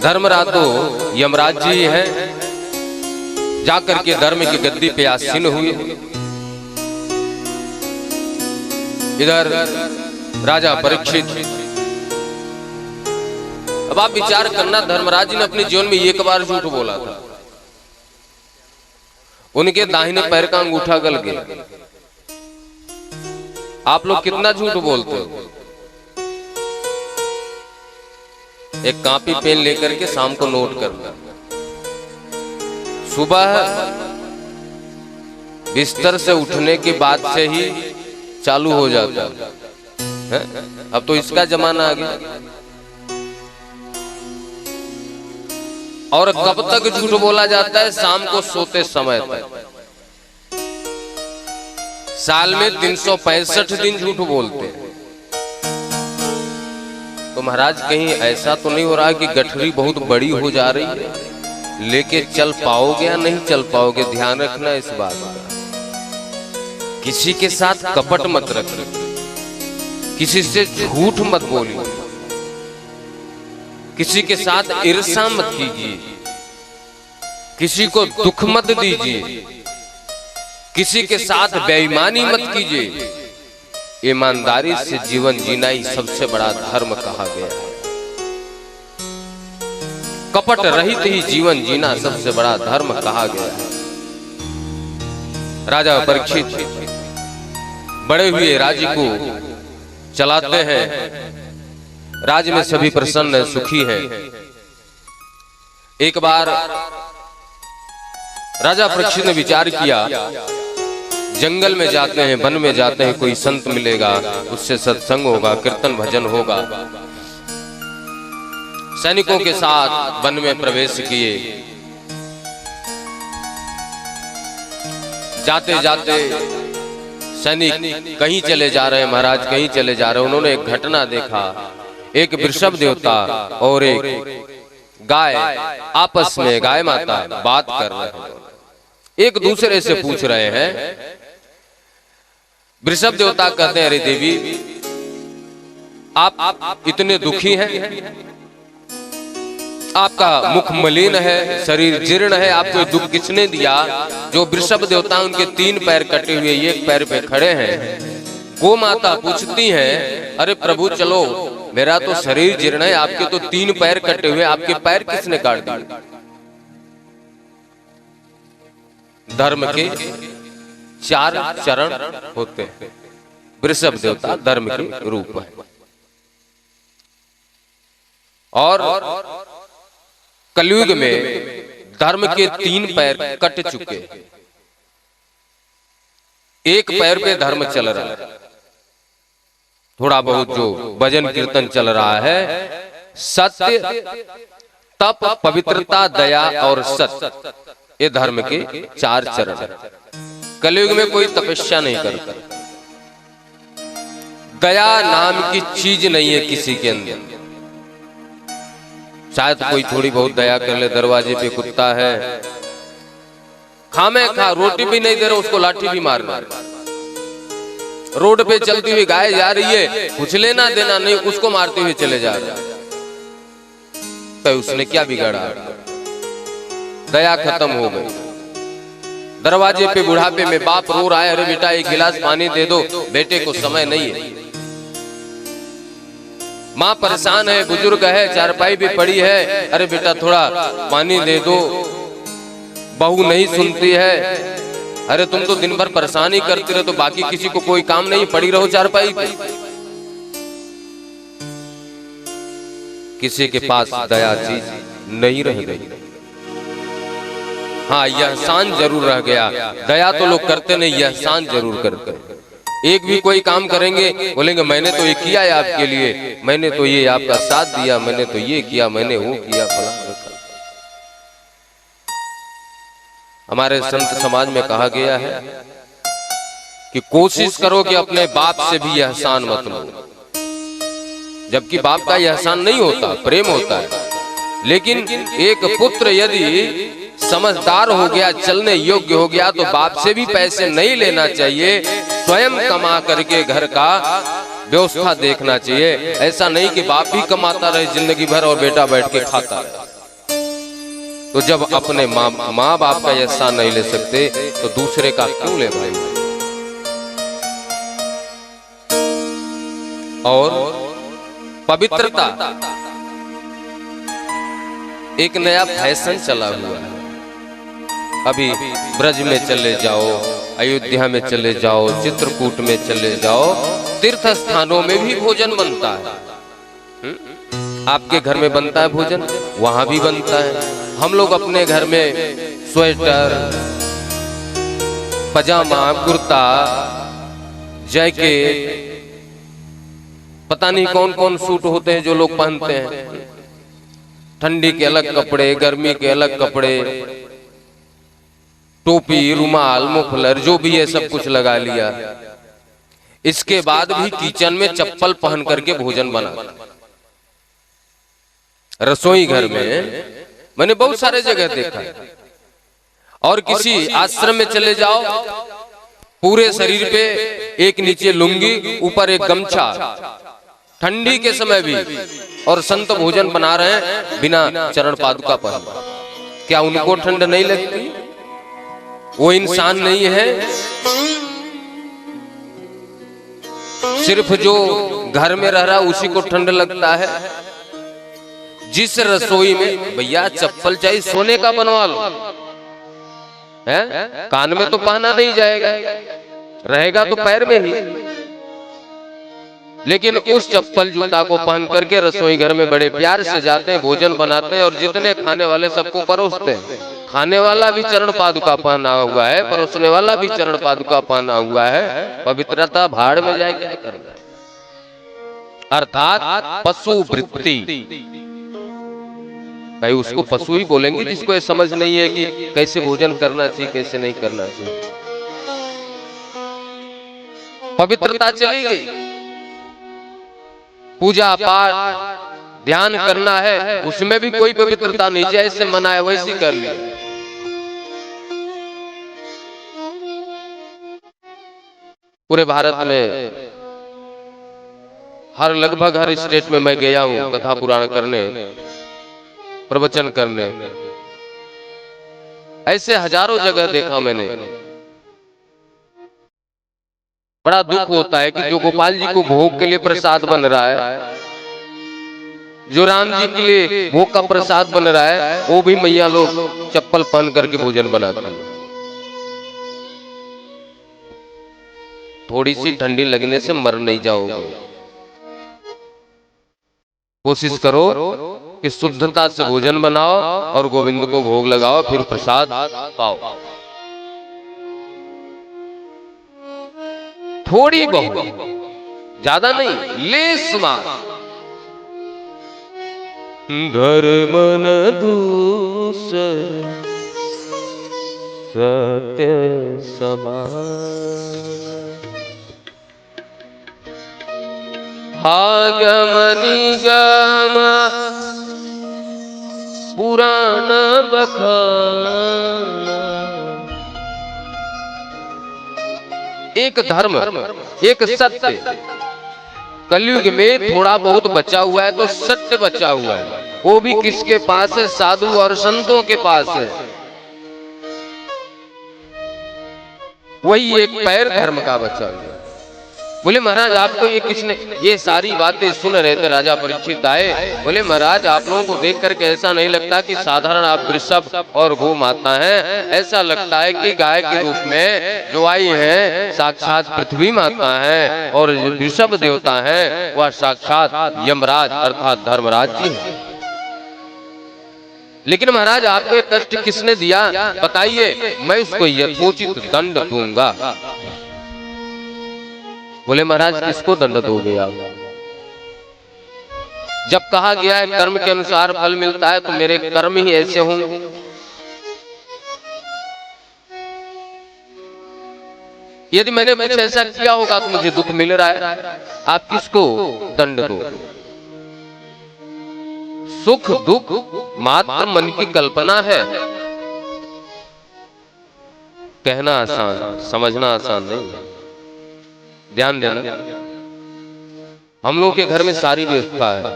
धर्मराज तो यमराज जी हैं, जाकर के धर्म की गद्दी पे आसीन हुए। इधर राजा परीक्षित, अब आप विचार करना, धर्मराज जी ने अपने जीवन में एक बार झूठ बोला था, उनके दाहिने पैर का अंगूठा गल गया। आप लोग कितना झूठ बोलते हो? एक कॉपी पेन लेकर के शाम को नोट करना, सुबह बिस्तर से उठने के बाद से ही चालू हो जाता है। अब तो इसका जमाना आ गया। और कब तक झूठ बोला जाता है? शाम को सोते समय तक। साल में 365 दिन झूठ बोलते हैं। तो महाराज कहीं ऐसा तो नहीं हो रहा कि गठरी बहुत बड़ी हो जा रही है, लेके चल पाओगे या नहीं चल पाओगे? ध्यान रखना इस बात का। किसी के साथ कपट मत रखना, किसी से झूठ मत बोलिए, किसी के साथ ईर्ष्या मत कीजिए, किसी को दुख मत दीजिए, किसी के साथ बेईमानी मत कीजिए। ईमानदारी से जीवन जीना ही सबसे बड़ा धर्म कहा गया है। कपट रहित ही जीवन जीना सबसे बड़ा धर्म कहा गया है। राजा परीक्षित बड़े हुए राज्य को चलाते हैं। राज्य में सभी प्रसन्न हैं, सुखी हैं। एक बार राजा परीक्षित ने विचार किया, जंगल में जाते हैं, वन में जाते हैं, कोई संत मिलेगा, उससे सत्संग होगा, कीर्तन भजन होगा। सैनिकों के साथ वन में प्रवेश किए। जाते जाते सैनिक कहीं चले जा रहे हैं, महाराज कहीं चले जा रहे हैं। उन्होंने एक घटना देखा, एक वृषभ देवता और एक गाय आपस में, गाय माता बात कर रहे हैं, एक दूसरे से पूछ रहे हैं। वृषभ देवता कहते हैं, अरे देवी, आप इतने दुखी हैं, आपका मुख मलिन है, शरीर जीर्ण है, आपको दुख किसने दिया? जो वृषभ देवता उनके 3 पैर कटे हुए, एक पैर पे खड़े हैं। गो माता पूछती हैं, अरे प्रभु चलो, मेरा तो शरीर जीर्ण है, आपके तो 3 पैर कटे हुए, आपके पैर किसने काट दिए? धर्म के 4 चरण होते हैं। वृषभ देवता धर्म के रूप है। और कलयुग में धर्म के 3 पैर कट चुके, एक पैर पे धर्म चल रहा है। थोड़ा बहुत जो भजन कीर्तन चल रहा है, सत्य, तप, पवित्रता, दया और सत्य, ये धर्म के 4 चरण। कलयुग में कोई तपस्या नहीं करता, दया नाम की चीज नहीं है किसी के अंदर। शायद कोई थोड़ी बहुत दया कर ले, दरवाजे पे कुत्ता है, खामे खा रोटी भी नहीं दे रहा, उसको लाठी भी मारना। रोड पे चलती हुई गाय जा रही है, कुछ लेना देना नहीं, उसको मारते हुए चले जा रहे। तो उसने क्या बिगाड़ा? दया खत्म हो गई। दरवाजे पे बुढ़ापे में बाप रो रहा है, अरे बेटा एक गिलास पानी दे दो, बेटे को समय नहीं है। माँ परेशान है, बुजुर्ग है, चारपाई भी पड़ी है, अरे बेटा थोड़ा पानी दे दो। बहू नहीं सुनती है, अरे तुम तो दिन भर परेशानी करती रहो, तो बाकी किसी को कोई काम नहीं, पड़ी रहो चारपाई पे। किसी के पास दया चीज नहीं रह गई। हाँ, यह एहसान जरूर रह गया। दया तो लोग करते नहीं, यह एहसान जरूर करते। एक भी कोई काम करेंगे, बोलेंगे मैंने तो ये किया है आपके लिए, मैंने तो ये आपका साथ दिया, मैंने तो ये किया, मैंने वो किया, फला। हमारे संत समाज में कहा गया है कि कोशिश करो कि अपने बाप से भी यह एहसान मत लो। जबकि बाप का यह एहसान नहीं होता, प्रेम होता है। लेकिन एक पुत्र यदि समझदार हो गया, चलने योग्य हो गया, तो बाप से भी पैसे नहीं लेना चाहिए, स्वयं कमा करके घर का व्यवस्था देखना चाहिए। ऐसा नहीं कि बाप ही कमाता रहे जिंदगी भर और बेटा बैठ के खाता रहे। तो जब अपने माँ बाप का एहसान नहीं ले सकते तो दूसरे का क्यों ले भाई। और पवित्रता एक नया फैशन चला हुआ है। अभी ब्रज में चले जाओ, अयोध्या में चले जाओ, चित्रकूट में चले जाओ, तीर्थ स्थानों में भी भोजन बनता है। आपके घर में बनता है भोजन, वहां भी बनता है। हम लोग अपने घर में स्वेटर, पजामा, कुर्ता, जैकेट, पता नहीं कौन कौन सूट होते हैं जो लोग पहनते हैं। ठंडी के अलग कपड़े, गर्मी के अलग कपड़े, टोपी, रुमाल, मुफलर, जो भी है सब कुछ लगा लिया। इसके बाद भी किचन में चप्पल पहन करके भोजन बना। रसोई घर में मैंने बहुत सारे जगह देखा। और किसी आश्रम में चले जाओ, पूरे शरीर पे एक नीचे लुंगी, ऊपर एक गमछा, ठंडी के समय भी, और संत भोजन बना रहे हैं बिना चरण पादुका पहन। क्या उनको ठंड नहीं लगती? वो इंसान नहीं है? सिर्फ जो घर में रह रहा उसी को ठंड लगता है। जिस रसोई में भैया चप्पल चाहिए सोने का बनवा लो, है? कान में तो पहना नहीं जाएगा, रहेगा तो पैर में ही। लेकिन उस चप्पल जूता को पहन करके रसोई घर में बड़े प्यार से जाते हैं, भोजन बनाते हैं, और जितने खाने वाले सबको परोसते हैं। खाने वाला भी चरण पादुका पहना हुआ है, परोसने वाला भी चरण पादुका पहना हुआ है। पवित्रता भाड़ में जाए क्या करना। अर्थात पशु वृत्ति, भाई उसको पशु ही बोलेंगे जिसको ये समझ नहीं है कि कैसे भोजन करना चाहिए, कैसे नहीं करना चाहिए। पवित्रता चली गई। पूजा पाठ ध्यान करना है, उसमें भी कोई पवित्रता नहीं, जैसे मना है वैसे कर लिया। पूरे भारत में लगभग हर स्टेट में मैं गया हूं कथा पुराण करने, प्रवचन करने, ऐसे हजारों जगह देखा मैंने। बड़ा दुख होता है कि जो गोपाल जी को भोग के लिए प्रसाद बन रहा है, जो राम जी के लिए भोग का प्रसाद बन रहा है, वो भी मैया लोग चप्पल पहन करके भोजन बनाते हैं। थोड़ी सी ठंडी लगने से मर नहीं जाओगे। कोशिश करो कि शुद्धता से भोजन बनाओ और गोविंद को भोग लगाओ, फिर प्रसाद पाओ। थोड़ी बहुत, ज्यादा नहीं, लेस मार। धर्म न दूसर सत्य समान, आगम निगम पुराण बखान। एक धर्म, एक सत्य। कलयुग में थोड़ा बहुत बचा हुआ है तो सत्य बचा हुआ है। वो भी किसके पास है? साधु और संतों के पास है। वही एक पैर धर्म का बचा हुआ है। बोले महाराज आपको ये किसने, ये सारी बातें सुन रहे थे, राजा परीक्षित आए। बोले महाराज आप लोगों को देख करके ऐसा नहीं लगता कि साधारण आप वृषभ और गौ माता हैं, ऐसा लगता है कि गाय के रूप में जो आई है साक्षात पृथ्वी माता है, और वृषभ देवता है वह साक्षात यमराज अर्थात धर्मराज जी है। लेकिन महाराज आपको ये कष्ट किसने दिया बताइए, मैं उसको यथोचित दंड दूंगा। बोले महाराज किसको दंड दोगे आप? जब कहा गया है कर्म के अनुसार फल मिलता है, तो मेरे कर्म ही ऐसे होंगे। यदि मैंने कुछ ऐसा किया होगा तो मुझे दुख मिल रहा है, आप किसको दंड दो? सुख दुख मात्र मन की कल्पना है। कहना आसान, समझना आसान नहीं है। ध्यान देना, हम लोग के घर में सारी व्यवस्था है।